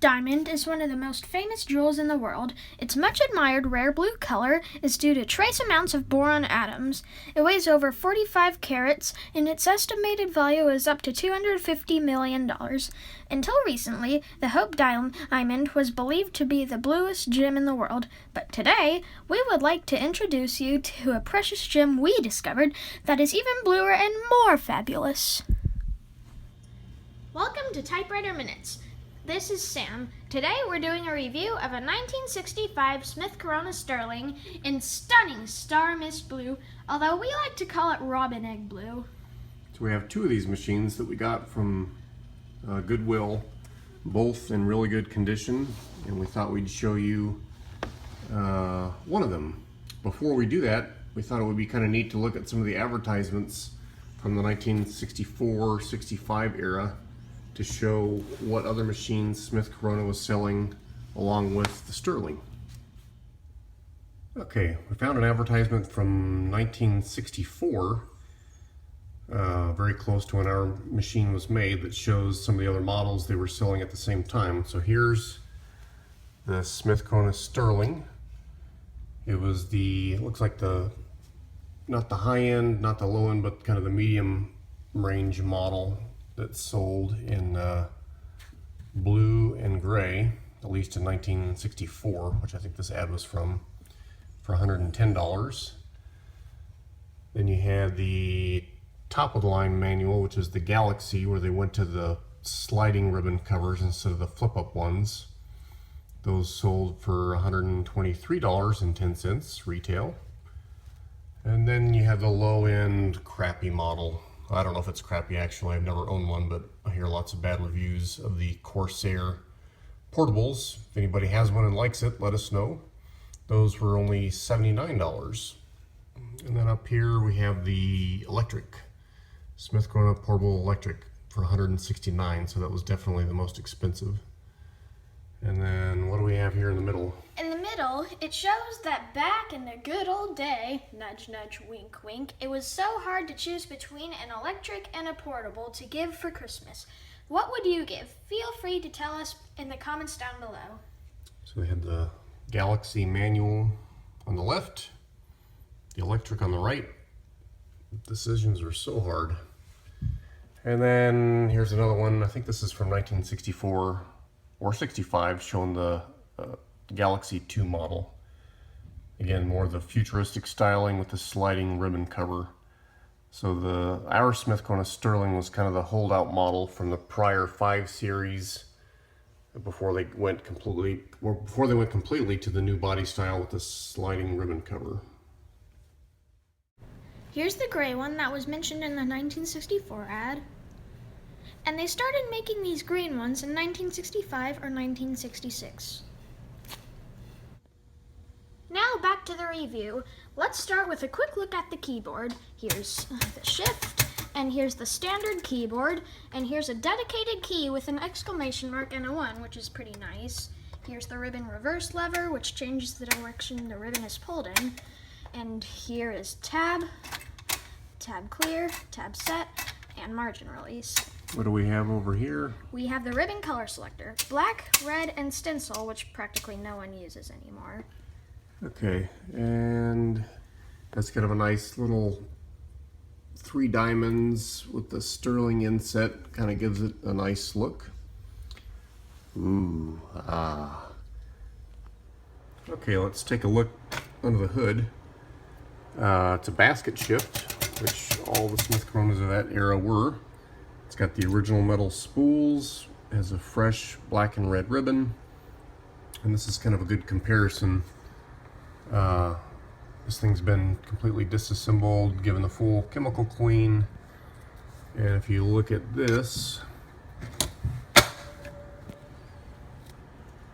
diamond is one of the most famous jewels in the world. Its much admired rare blue color is due to trace amounts of boron atoms. It weighs over 45 carats, and its estimated value is up to $250 million. Until recently, the Hope Diamond was believed to be the bluest gem in the world. But today, we would like to introduce you to a precious gem we discovered that is even bluer and more fabulous. Welcome to Typewriter Minutes. This is Sam. Today we're doing a review of a 1965 Smith Corona Sterling in stunning Star Mist Blue, although we like to call it Robin Egg Blue. So we have two of these machines that we got from Goodwill, both in really good condition, and we thought we'd show you one of them. Before we do that, we thought it would be kind of neat to look at some of the advertisements from the 1964-65 era to show what other machines Smith Corona was selling along with the Sterling. Okay, we found an advertisement from 1964, very close to when our machine was made, that shows some of the other models they were selling at the same time. So here's the Smith Corona Sterling. It was the, it looks like the, not the high end, not the low end, but kind of the medium range model that's sold in blue and gray, at least in 1964, which I think this ad was from, for $110. Then you had the top of the line manual, which is the Galaxy, where they went to the sliding ribbon covers instead of the flip up ones. Those sold for $123.10 retail. And then you have the low end crappy model. I don't know if it's crappy actually, I've never owned one, but I hear lots of bad reviews of the Corsair portables. If anybody has one and likes it, let us know. Those were only $79. And then up here we have the electric, Smith Corona Portable Electric for $169, so that was definitely the most expensive. And then what do we have here in the middle? In the middle, it shows that back in the good old day, nudge nudge wink wink, it was so hard to choose between an electric and a portable to give for Christmas. What would you give? Feel free to tell us in the comments down below. So we had the Galaxy manual on the left, the electric on the right. Decisions are so hard. And then here's another one. I think this is from 1964 or 65, showing the Galaxy 2 model. Again, more the futuristic styling with the sliding ribbon cover. So our Smith Corona Sterling was kind of the holdout model from the prior 5 series before they went completely to the new body style with the sliding ribbon cover. Here's the gray one that was mentioned in the 1964 ad. And they started making these green ones in 1965 or 1966. Now back to the review. Let's start with a quick look at the keyboard. Here's the shift, and here's the standard keyboard, and here's a dedicated key with an exclamation mark and a 1, which is pretty nice. Here's the ribbon reverse lever, which changes the direction the ribbon is pulled in. And here is tab, tab clear, tab set, and margin release. What do we have over here? We have the ribbon color selector, black, red, and stencil, which practically no one uses anymore. Okay, and that's kind of a nice little 3 diamonds with the Sterling inset, kind of gives it a nice look. Ooh, ah. Okay, let's take a look under the hood. It's a basket shift, which all the Smith Coronas of that era were. It's got the original metal spools, it has a fresh black and red ribbon, and this is kind of a good comparison. This thing's been completely disassembled, given a full chemical clean, and if you look at this,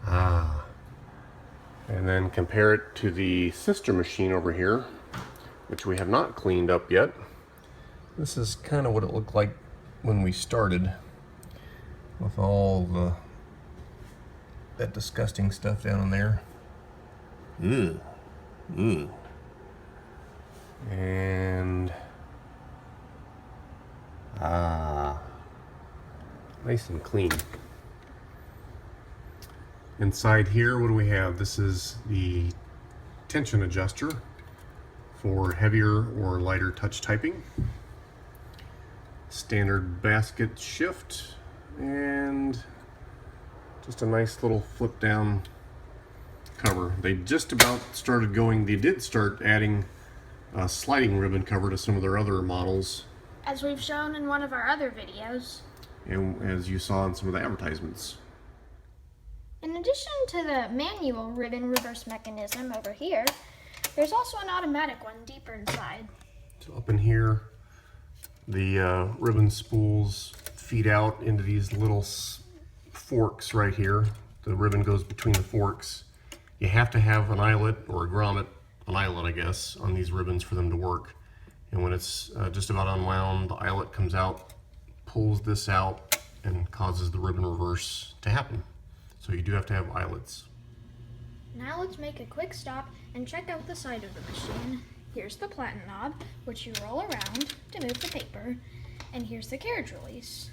and then compare it to the sister machine over here, which we have not cleaned up yet. This is kind of what it looked like when we started, with all that disgusting stuff down in there. Ew. Ew. And nice and clean. Inside here, what do we have? This is the tension adjuster for heavier or lighter touch typing. Standard basket shift, and just a nice little flip down cover. They just about started going, they did start adding a sliding ribbon cover to some of their other models, as we've shown in one of our other videos. and as you saw in some of the advertisements. In addition to the manual ribbon reverse mechanism over here, there's also an automatic one deeper inside. So up in here, the ribbon spools feed out into these little forks right here. The ribbon goes between the forks. You have to have an eyelet or a grommet, an eyelet I guess, on these ribbons for them to work. And when it's just about unwound, the eyelet comes out, pulls this out, and causes the ribbon reverse to happen. So you do have to have eyelets. Now let's make a quick stop and check out the side of the machine. Here's the Platen knob, which you roll around to move the paper. And here's the carriage release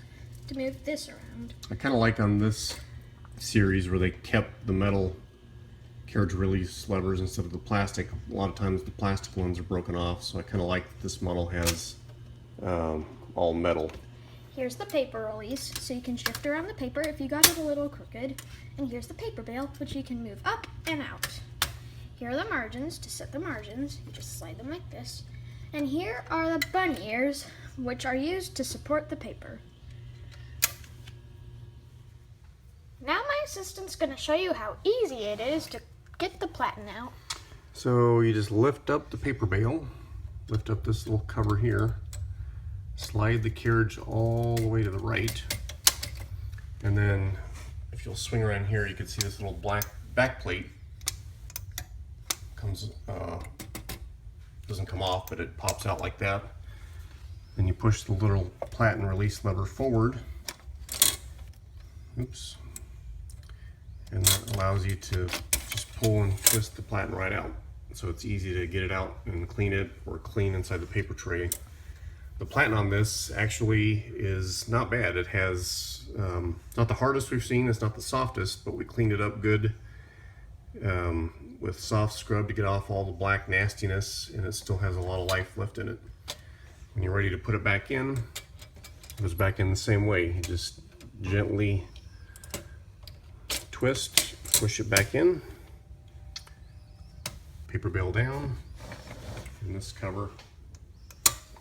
to move this around. I kind of like on this series where they kept the metal carriage release levers instead of the plastic. A lot of times the plastic ones are broken off, so I kind of like that this model has all metal. Here's the paper release, so you can shift around the paper if you got it a little crooked. And here's the paper bail, which you can move up and out. Here are the margins. To set the margins, you just slide them like this. And here are the bunny ears, which are used to support the paper. Now my assistant's going to show you how easy it is to get the Platen out. So you just lift up the paper bail, lift up this little cover here, slide the carriage all the way to the right, and then if you'll swing around here, you can see this little black back plate comes, doesn't come off, but it pops out like that. Then you push the little Platen release lever forward. Oops. And that allows you to just pull and twist the Platen right out. So it's easy to get it out and clean it, or clean inside the paper tray. The Platen on this actually is not bad. It has, not the hardest we've seen, it's not the softest, but we cleaned it up good with soft scrub to get off all the black nastiness, and it still has a lot of life left in it. When you're ready to put it back in, it goes back in the same way. You just gently twist, push it back in, paper bail down, and this cover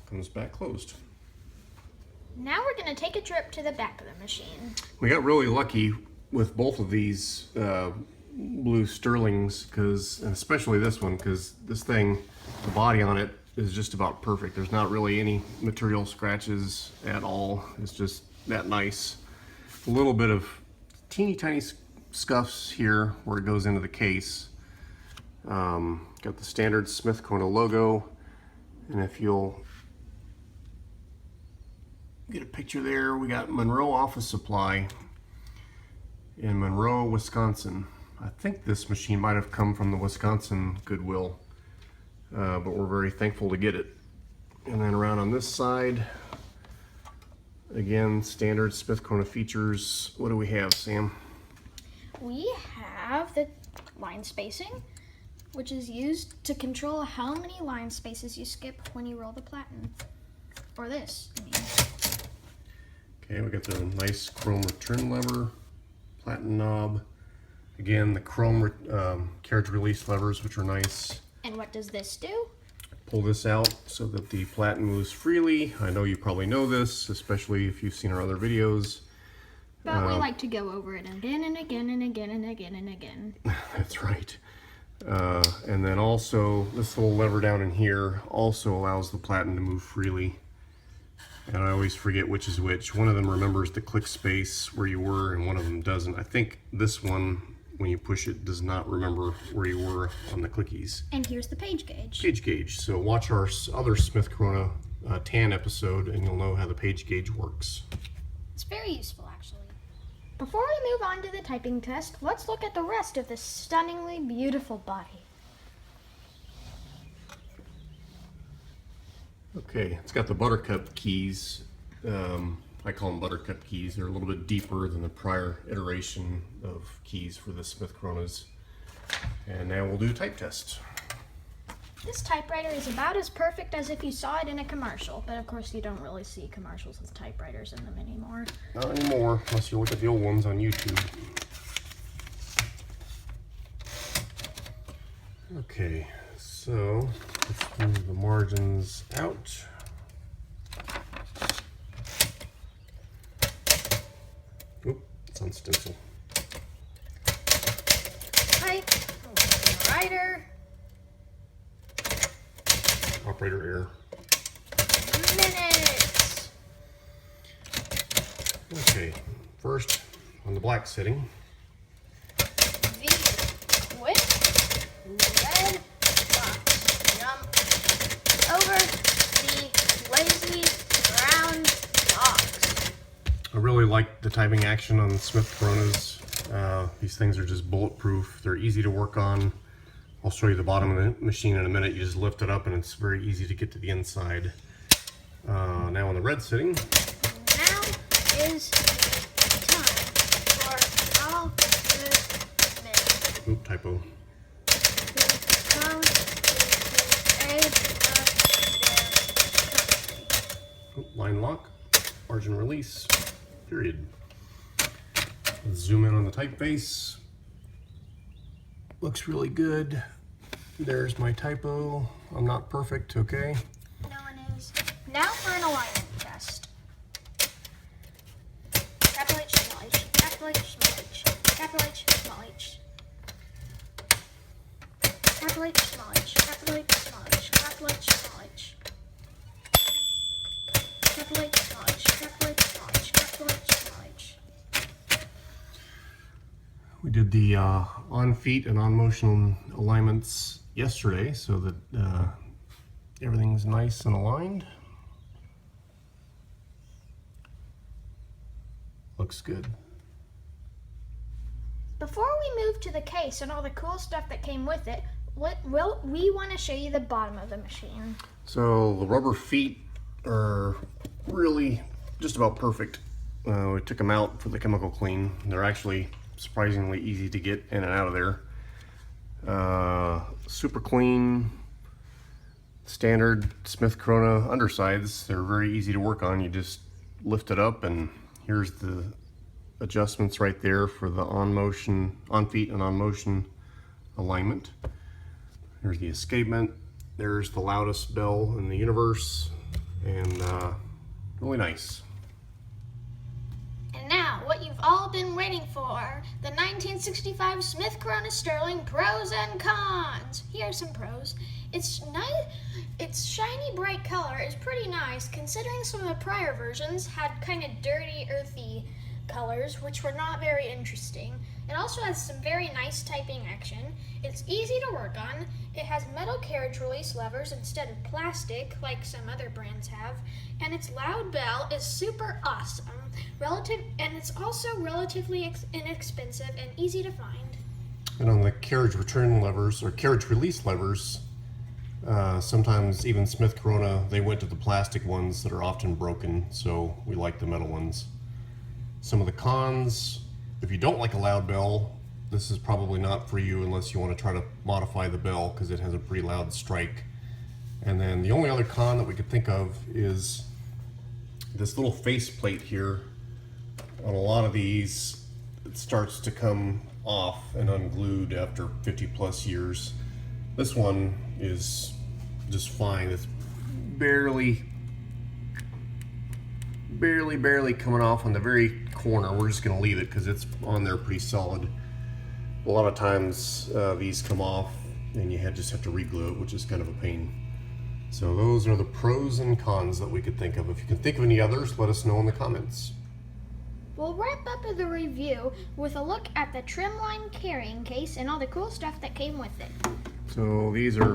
comes back closed. Now we're going to take a trip to the back of the machine. We got really lucky with both of these blue Sterlings, and especially this one, because this thing, the body on it is just about perfect. There's not really any material scratches at all. It's just that nice. A little bit of teeny tiny scuffs here where it goes into the case. Got the standard Smith Kona logo, and if you'll get a picture there, we got Monroe Office Supply in Monroe, Wisconsin. I think this machine might have come from the Wisconsin Goodwill, but we're very thankful to get it. And then around on this side, again, standard Smith Kona features. What do we have, Sam? We have the line spacing, which is used to control how many line spaces you skip when you roll the Platen. Or this, I mean. Okay, we got the nice chrome return lever, Platen knob. Again, the chrome carriage release levers, which are nice. And what does this do? Pull this out so that the Platen moves freely. I know you probably know this, especially if you've seen our other videos. But we like to go over it again and again and again and again and again. That's right. And then also, this little lever down in here also allows the Platen to move freely. And I always forget which is which. One of them remembers the click space where you were, and one of them doesn't. I think this one, when you push it, does not remember where you were on the clickies. And here's the page gauge. Page gauge. So watch our other Smith Kona tan episode, and you'll know how the page gauge works. It's very useful, actually. Before we move on to the typing test, let's look at the rest of this stunningly beautiful body. Okay, it's got the buttercup keys I call them buttercup keys. They're a little bit deeper than the prior iteration of keys for the Smith Coronas. And now we'll do a type test. This typewriter is about as perfect as if you saw it in a commercial, but of course you don't really see commercials with typewriters in them anymore. Not anymore, unless you look at the old ones on YouTube. Okay, so let's move the margins out. Oop, it's on stencil. Type, writer, Operator error. minutes. Okay, first on the black setting. The quick red box jump over the lazy brown box. I really like the typing action on the Smith Coronas. These things are just bulletproof. They're easy to work on. I'll show you the bottom of the machine in a minute. You just lift it up and it's very easy to get to the inside. Now on the red setting. Now is time for all good men Oop, typo. who come to the aid of their country. Oop, line lock, margin release, period. Let's zoom in on the typeface. Looks really good. There's my typo. I'm not perfect, okay? No one is. Now for an alignment test. Capital H, small h, capital H, small h, capital H, small h. Capital H, small h, capital H, small h, capital H, small h. Capital H, small h, capital H, small h, capital H, small h. We did the on feet and on motion alignments yesterday so that everything's nice and aligned. Looks good. Before we move to the case and all the cool stuff that came with it, we want to show you the bottom of the machine. So the rubber feet are really just about perfect. We took them out for the chemical clean. They're actually surprisingly easy to get in and out of there. Super clean, standard Smith Corona undersides. They're very easy to work on. You just lift it up and here's the adjustments right there for the on feet and on motion alignment. There's the escapement. There's the loudest bell in the universe, and really nice. And now, what you've all been waiting for, the 1965 Smith Corona Sterling pros and cons. Here are some pros. It's nice. Its shiny, bright color is pretty nice, considering some of the prior versions had kind of dirty, earthy colors, which were not very interesting. It also has some very nice typing action. It's easy to work on. It has metal carriage release levers instead of plastic, like some other brands have. And its loud bell is super awesome. And it's also relatively inexpensive and easy to find. And on the carriage return levers, or carriage release levers, sometimes even Smith Corona, they went to the plastic ones that are often broken, so we like the metal ones. Some of the cons, if you don't like a loud bell, this is probably not for you unless you want to try to modify the bell because it has a pretty loud strike. And then the only other con that we could think of is this little face plate here. On a lot of these, it starts to come off and unglued after 50 plus years. This one is just fine. It's barely coming off on the very corner. We're just going to leave it because it's on there pretty solid. A lot of times these come off and you just have to re-glue it, which is kind of a pain. So those are the pros and cons that we could think of. If you can think of any others, let us know in the comments. We'll wrap up the review with a look at the trimline carrying case and all the cool stuff that came with it. So these are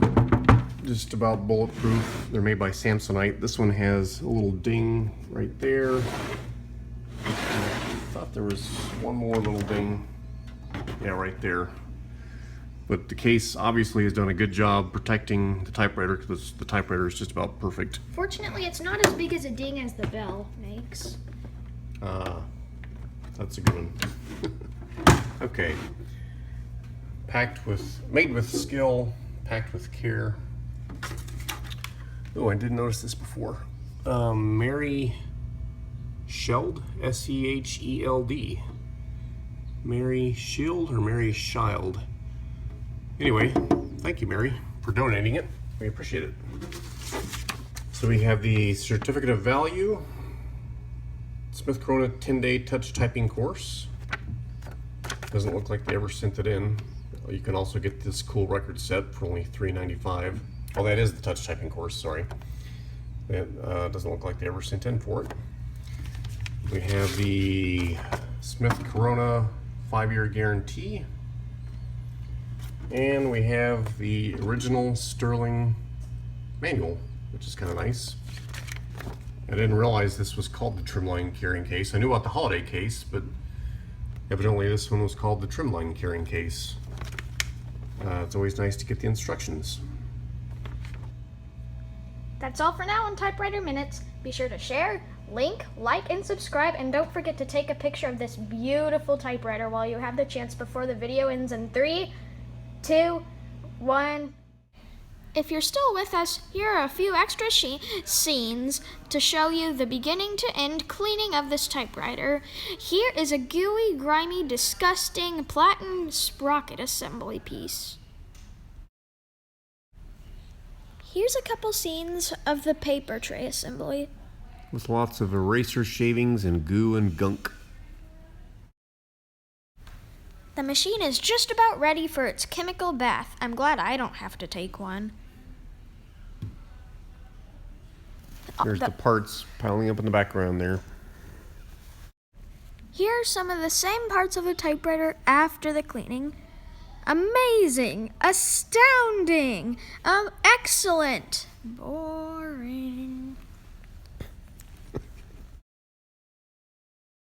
just about bulletproof. They're made by Samsonite. This one has a little ding right there. I thought there was one more little ding. Yeah, right there. But the case obviously has done a good job protecting the typewriter because the typewriter is just about perfect. Fortunately, it's not as big as a ding as the bell makes. That's a good one. Okay. Made with skill, packed with care. Oh, I didn't notice this before. Mary Sheld, S-E-H-E-L-D. Mary Shield or Mary Shield. Anyway, thank you, Mary, for donating it. We appreciate it. So we have the certificate of value, Smith Corona 10-day touch typing course. Doesn't look like they ever sent it in. You can also get this cool record set for only $3.95. Oh, that is the touch typing course, sorry. That doesn't look like they ever sent in for it. We have the Smith Corona 5-year guarantee. And we have the original Sterling manual, which is kind of nice. I didn't realize this was called the trimline carrying case. I knew about the holiday case, but evidently this one was called the trimline carrying case. It's always nice to get the instructions. That's all for now on Typewriter Minutes. Be sure to share, link, like, and subscribe, and don't forget to take a picture of this beautiful typewriter while you have the chance before the video ends in 3, 2, 1. If you're still with us, here are a few extra scenes to show you the beginning to end cleaning of this typewriter. Here is a gooey, grimy, disgusting Platen sprocket assembly piece. Here's a couple scenes of the paper tray assembly. With lots of eraser shavings and goo and gunk. The machine is just about ready for its chemical bath. I'm glad I don't have to take one. There's the parts piling up in the background there. Here are some of the same parts of the typewriter after the cleaning. Amazing, astounding, excellent, boring.